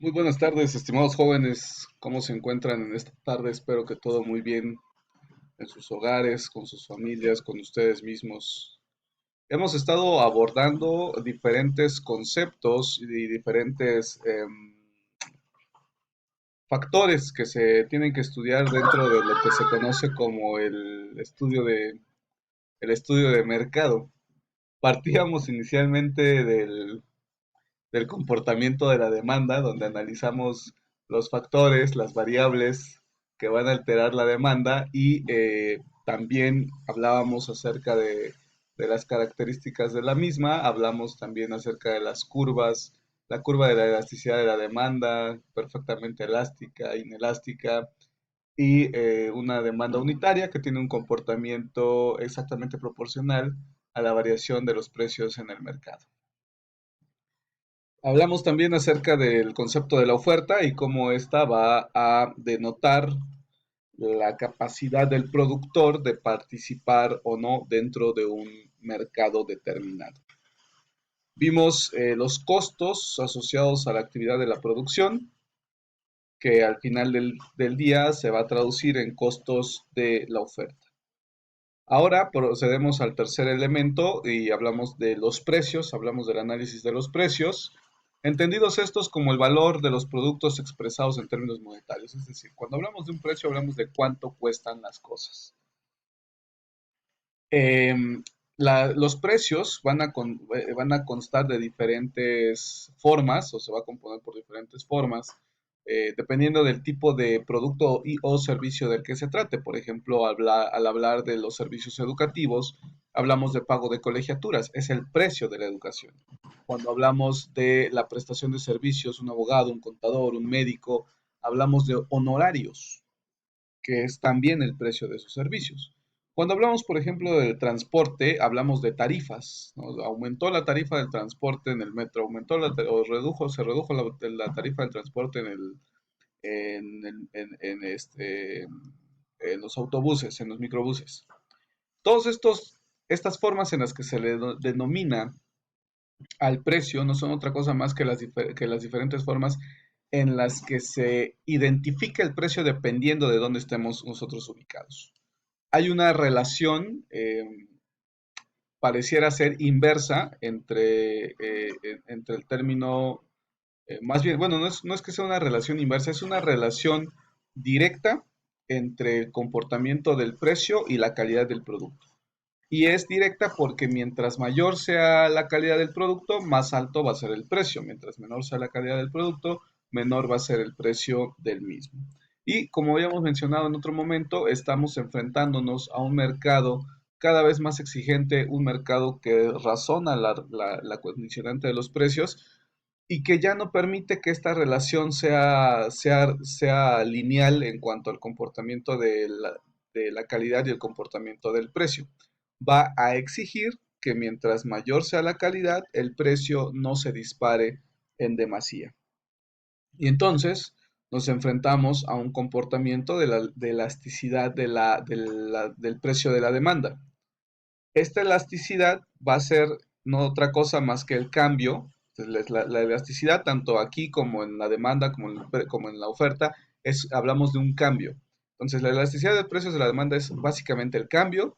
Muy buenas tardes, estimados jóvenes. ¿Cómo se encuentran en esta tarde? Espero que todo muy bien en sus hogares, con sus familias, con ustedes mismos. Hemos estado abordando diferentes conceptos y diferentes factores que se tienen que estudiar dentro de lo que se conoce como el estudio de mercado. Partíamos inicialmente del comportamiento de la demanda, donde analizamos los factores, las variables que van a alterar la demanda y también hablábamos acerca de las características de la misma, hablamos también acerca de las curvas, la curva de la elasticidad de la demanda, perfectamente elástica, inelástica, y una demanda unitaria que tiene un comportamiento exactamente proporcional a la variación de los precios en el mercado. Hablamos también acerca del concepto de la oferta y cómo ésta va a denotar la capacidad del productor de participar o no dentro de un mercado determinado. Vimos los costos asociados a la actividad de la producción, que al final del día se va a traducir en costos de la oferta. Ahora procedemos al tercer elemento y hablamos de los precios, hablamos del análisis de los precios, entendidos estos como el valor de los productos expresados en términos monetarios. Es decir, cuando hablamos de un precio hablamos de cuánto cuestan las cosas. Eh, los precios van a constar de diferentes formas o se va a componer por diferentes formas, dependiendo del tipo de producto y o servicio del que se trate. Por ejemplo, al hablar de los servicios educativos, hablamos de pago de colegiaturas, es el precio de la educación. Cuando hablamos de la prestación de servicios, un abogado, un contador, un médico, hablamos de honorarios, que es también el precio de esos servicios. Cuando hablamos, por ejemplo, del transporte, hablamos de tarifas, ¿no? Aumentó la tarifa del transporte en el metro, se redujo la tarifa del transporte en los autobuses, en los microbuses. Todos estas formas en las que se le denomina al precio no son otra cosa más que las diferentes formas en las que se identifica el precio dependiendo de dónde estemos nosotros ubicados. Hay una relación, pareciera ser inversa, entre el término, más bien, bueno, no es que sea una relación inversa, es una relación directa entre el comportamiento del precio y la calidad del producto. Y es directa porque mientras mayor sea la calidad del producto, más alto va a ser el precio. Mientras menor sea la calidad del producto, menor va a ser el precio del mismo. Y como habíamos mencionado en otro momento, estamos enfrentándonos a un mercado cada vez más exigente, un mercado que razona la condicionante de los precios y que ya no permite que esta relación sea lineal en cuanto al comportamiento de la calidad y el comportamiento del precio. Va a exigir que mientras mayor sea la calidad, el precio no se dispare en demasía. Y entonces nos enfrentamos a un comportamiento de elasticidad del precio de la demanda. Esta elasticidad va a ser no otra cosa más que el cambio. La elasticidad, tanto aquí como en la demanda, como en la oferta, hablamos de un cambio. Entonces, la elasticidad de precios de la demanda es básicamente el cambio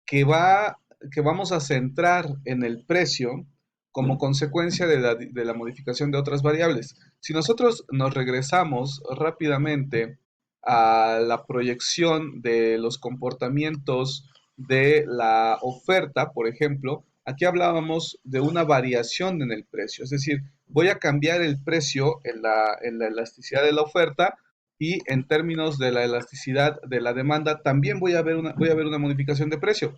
que, va, que vamos a centrar en el precio como consecuencia de la modificación de otras variables. Si nosotros nos regresamos rápidamente a la proyección de los comportamientos de la oferta, por ejemplo, aquí hablábamos de una variación en el precio, es decir, voy a cambiar el precio en la elasticidad de la oferta y en términos de la elasticidad de la demanda también voy a ver una modificación de precio.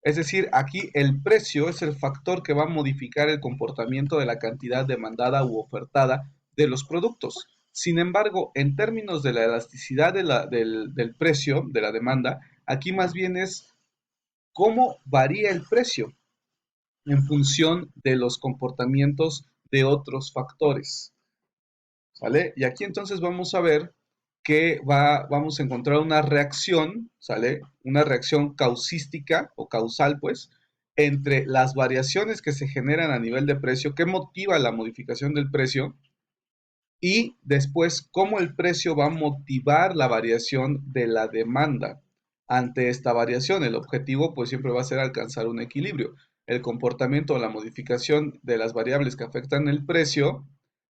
Es decir, aquí el precio es el factor que va a modificar el comportamiento de la cantidad demandada u ofertada de los productos. Sin embargo, en términos de la elasticidad del precio, de la demanda, aquí más bien es cómo varía el precio en función de los comportamientos de otros factores. ¿Sale? Y aquí entonces vamos a ver que vamos a encontrar una reacción, ¿sale? Una reacción causística o causal, pues, entre las variaciones que se generan a nivel de precio, que motiva la modificación del precio, y después cómo el precio va a motivar la variación de la demanda ante esta variación. El objetivo pues siempre va a ser alcanzar un equilibrio. El comportamiento o la modificación de las variables que afectan el precio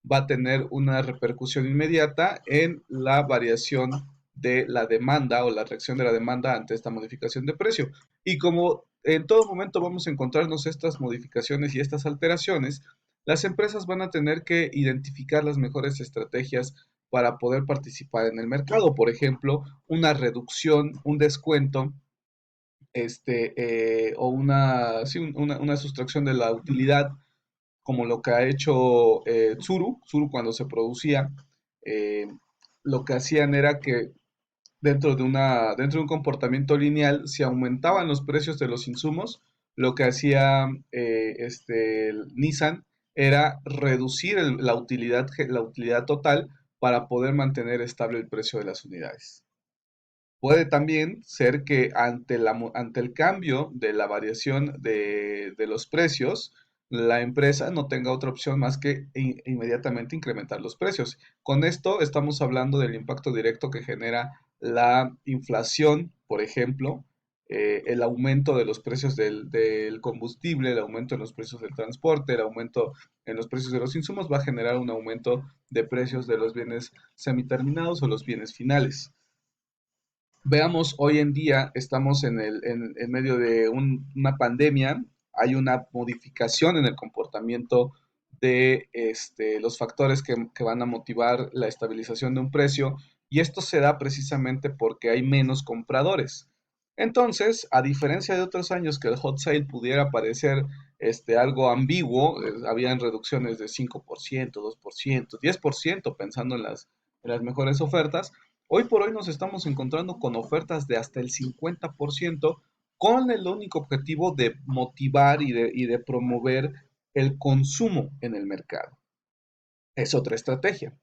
va a tener una repercusión inmediata en la variación de la demanda o la reacción de la demanda ante esta modificación de precio. Y como en todo momento vamos a encontrarnos estas modificaciones y estas alteraciones, las empresas van a tener que identificar las mejores estrategias para poder participar en el mercado. Por ejemplo, una reducción, un descuento, o sí, una sustracción de la utilidad, como lo que ha hecho Tsuru. Tsuru cuando se producía, eh, lo que hacían era que dentro de un comportamiento lineal, si aumentaban los precios de los insumos, lo que hacía Nissan era reducir la utilidad total para poder mantener estable el precio de las unidades. Puede también ser que ante el cambio de la variación de los precios, la empresa no tenga otra opción más que inmediatamente incrementar los precios. Con esto estamos hablando del impacto directo que genera la inflación, por ejemplo, el aumento de los precios del combustible, el aumento en los precios del transporte, el aumento en los precios de los insumos va a generar un aumento de precios de los bienes semiterminados o los bienes finales. Veamos, hoy en día estamos en medio de una pandemia, hay una modificación en el comportamiento de los factores que van a motivar la estabilización de un precio, y esto se da precisamente porque hay menos compradores. Entonces, a diferencia de otros años que el hot sale pudiera parecer algo ambiguo, habían reducciones de 5%, 2%, 10%, pensando en las mejores ofertas. Hoy por hoy nos estamos encontrando con ofertas de hasta el 50%, con el único objetivo de motivar y de promover el consumo en el mercado. Es otra estrategia.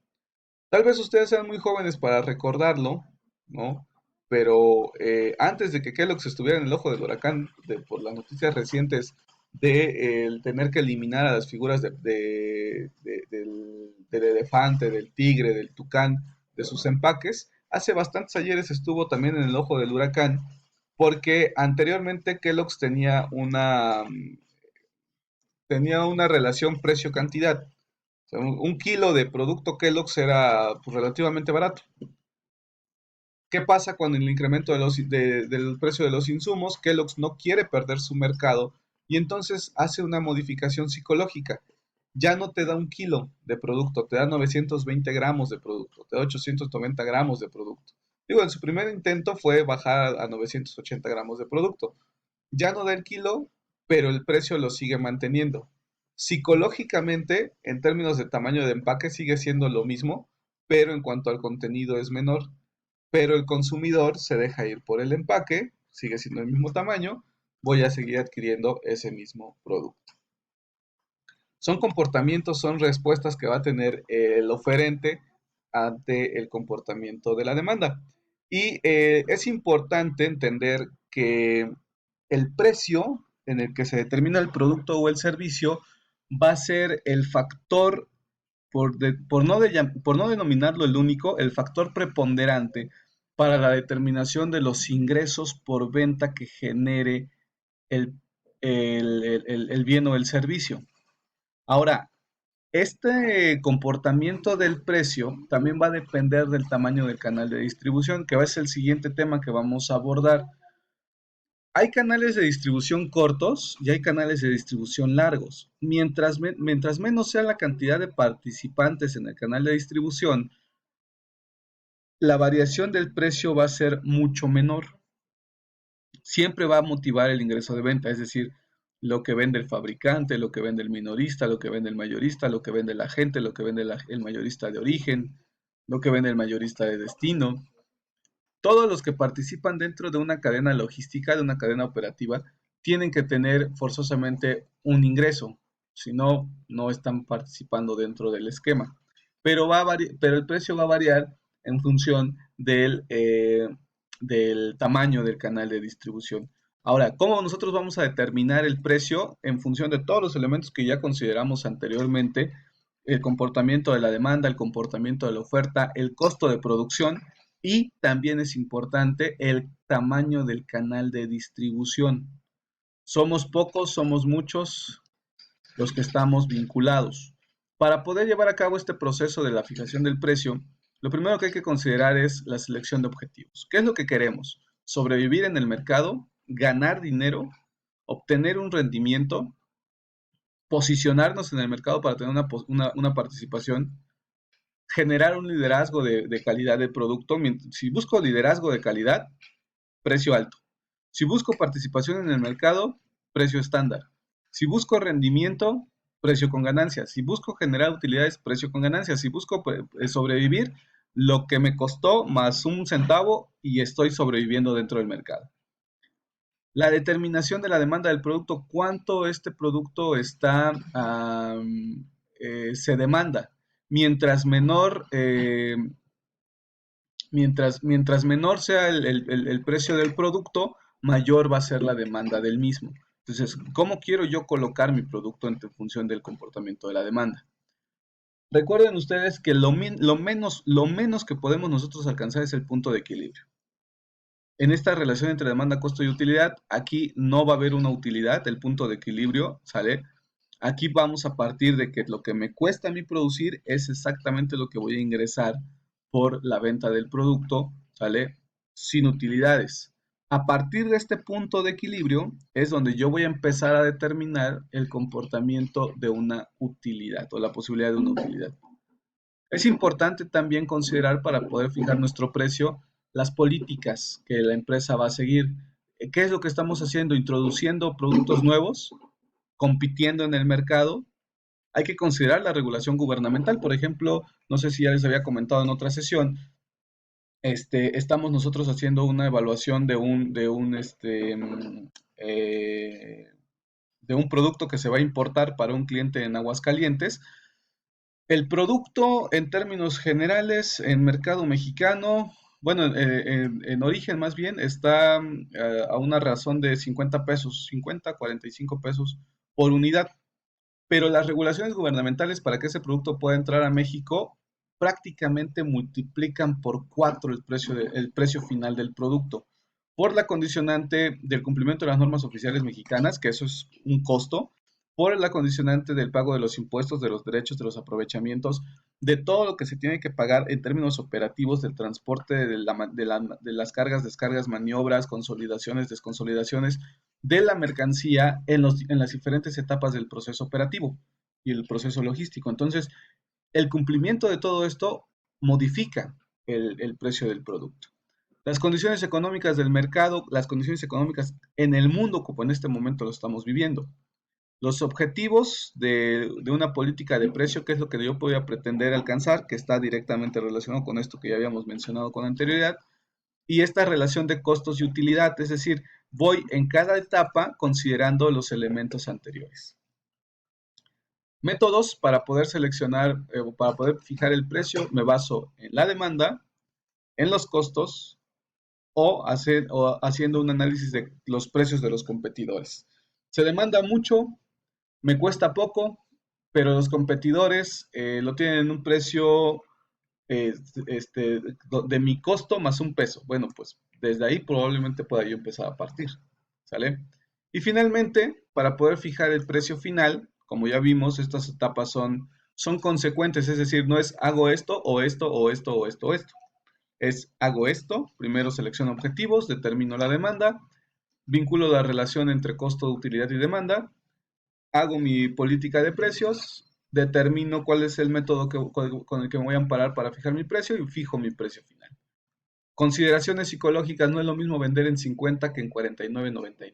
Tal vez ustedes sean muy jóvenes para recordarlo, ¿no? Pero antes de que Kellogg estuviera en el ojo del huracán por las noticias recientes de el tener que eliminar a las figuras del elefante, del tigre, del tucán, de sus empaques, hace bastantes ayeres estuvo también en el ojo del huracán porque anteriormente Kellogg's tenía una relación precio-cantidad. O sea, un kilo de producto Kellogg's era pues, relativamente barato. ¿Qué pasa cuando el incremento del precio de los insumos? Kellogg's no quiere perder su mercado y entonces hace una modificación psicológica. Ya no te da un kilo de producto, te da 920 gramos de producto, te da 890 gramos de producto. Digo, en su primer intento fue bajar a 980 gramos de producto. Ya no da el kilo, pero el precio lo sigue manteniendo. Psicológicamente, en términos de tamaño de empaque, sigue siendo lo mismo, pero en cuanto al contenido es menor. Pero el consumidor se deja ir por el empaque, sigue siendo el mismo tamaño, voy a seguir adquiriendo ese mismo producto. Son comportamientos, son respuestas que va a tener el oferente ante el comportamiento de la demanda. Y es importante entender que el precio en el que se determina el producto o el servicio va a ser el factor, por no denominarlo el único, el factor preponderante para la determinación de los ingresos por venta que genere el, el bien o el servicio. Ahora, este comportamiento del precio también va a depender del tamaño del canal de distribución, que va a ser el siguiente tema que vamos a abordar. Hay canales de distribución cortos y hay canales de distribución largos. Mientras menos sea la cantidad de participantes en el canal de distribución, la variación del precio va a ser mucho menor. Siempre va a motivar el ingreso de venta, es decir, lo que vende el fabricante, lo que vende el minorista, lo que vende el mayorista, lo que vende la gente, lo que vende el mayorista de origen, lo que vende el mayorista de destino. Todos los que participan dentro de una cadena logística, de una cadena operativa, tienen que tener forzosamente un ingreso, si no, no están participando dentro del esquema. Pero el precio va a variar en función del tamaño del canal de distribución. Ahora, ¿cómo nosotros vamos a determinar el precio? En función de todos los elementos que ya consideramos anteriormente, el comportamiento de la demanda, el comportamiento de la oferta, el costo de producción y también es importante el tamaño del canal de distribución. Somos pocos, somos muchos los que estamos vinculados. Para poder llevar a cabo este proceso de la fijación del precio, lo primero que hay que considerar es la selección de objetivos. ¿Qué es lo que queremos? Sobrevivir en el mercado, ganar dinero, obtener un rendimiento, posicionarnos en el mercado para tener una participación, generar un liderazgo de calidad de producto. Si busco liderazgo de calidad, precio alto. Si busco participación en el mercado, precio estándar. Si busco rendimiento, precio con ganancias. Si busco generar utilidades, precio con ganancias. Si busco sobrevivir, lo que me costó más un centavo y estoy sobreviviendo dentro del mercado. La determinación de la demanda del producto, cuánto este producto se demanda. Mientras menor, mientras menor sea el precio del producto, mayor va a ser la demanda del mismo. Entonces, ¿cómo quiero yo colocar mi producto en función del comportamiento de la demanda? Recuerden ustedes que lo menos que podemos nosotros alcanzar es el punto de equilibrio. En esta relación entre demanda, costo y utilidad, aquí no va a haber una utilidad, el punto de equilibrio, ¿sale? Aquí vamos a partir de que lo que me cuesta a mí producir es exactamente lo que voy a ingresar por la venta del producto, ¿sale? Sin utilidades. A partir de este punto de equilibrio es donde yo voy a empezar a determinar el comportamiento de una utilidad o la posibilidad de una utilidad. Es importante también considerar para poder fijar nuestro precio las políticas que la empresa va a seguir. ¿Qué es lo que estamos haciendo? Introduciendo productos nuevos, compitiendo en el mercado. Hay que considerar la regulación gubernamental. Por ejemplo, no sé si ya les había comentado en otra sesión, estamos nosotros haciendo una evaluación de un producto que se va a importar para un cliente en Aguascalientes. El producto, en términos generales, en mercado mexicano, bueno, en origen más bien, está a una razón de 50 pesos, 50, 45 pesos por unidad. Pero las regulaciones gubernamentales para que ese producto pueda entrar a México prácticamente multiplican por 4 el precio final del producto. Por la condicionante del cumplimiento de las normas oficiales mexicanas, que eso es un costo, por la condicionante del pago de los impuestos, de los derechos, de los aprovechamientos, de todo lo que se tiene que pagar en términos operativos del transporte, de las cargas, descargas, maniobras, consolidaciones, desconsolidaciones de la mercancía en las diferentes etapas del proceso operativo y el proceso logístico. Entonces, el cumplimiento de todo esto modifica el precio del producto. Las condiciones económicas del mercado, las condiciones económicas en el mundo como en este momento lo estamos viviendo. Los objetivos de una política de precio, que es lo que yo podría pretender alcanzar, que está directamente relacionado con esto que ya habíamos mencionado con anterioridad, y esta relación de costos y utilidad, es decir, voy en cada etapa considerando los elementos anteriores. Métodos para poder seleccionar, para poder fijar el precio, me baso en la demanda, en los costos o haciendo un análisis de los precios de los competidores. Se demanda mucho, me cuesta poco, pero los competidores lo tienen en un precio eh, este, de mi costo más un peso. Bueno, pues desde ahí probablemente pueda yo empezar a partir, ¿sale? Y finalmente, para poder fijar el precio final, como ya vimos, estas etapas son consecuentes, es decir, no es hago esto o esto o esto o esto o esto. Es hago esto, primero selecciono objetivos, determino la demanda, vinculo la relación entre costo, utilidad y demanda, hago mi política de precios, determino cuál es el método con el que me voy a amparar para fijar mi precio y fijo mi precio final. Consideraciones psicológicas, no es lo mismo vender en 50 que en 49.99.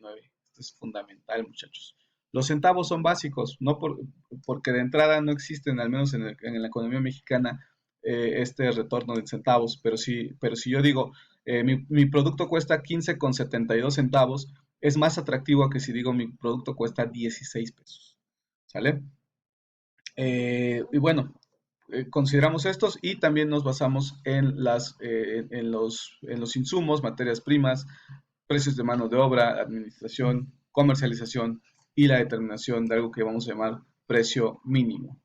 Esto es fundamental, muchachos. Los centavos son básicos, no porque de entrada no existen, al menos en la economía mexicana, este retorno de centavos, pero si yo digo, mi producto cuesta 15,72 centavos, es más atractivo que si digo mi producto cuesta 16 pesos. ¿Sale? Y bueno, consideramos estos y también nos basamos en los insumos, materias primas, precios de mano de obra, administración, comercialización y la determinación de algo que vamos a llamar precio mínimo.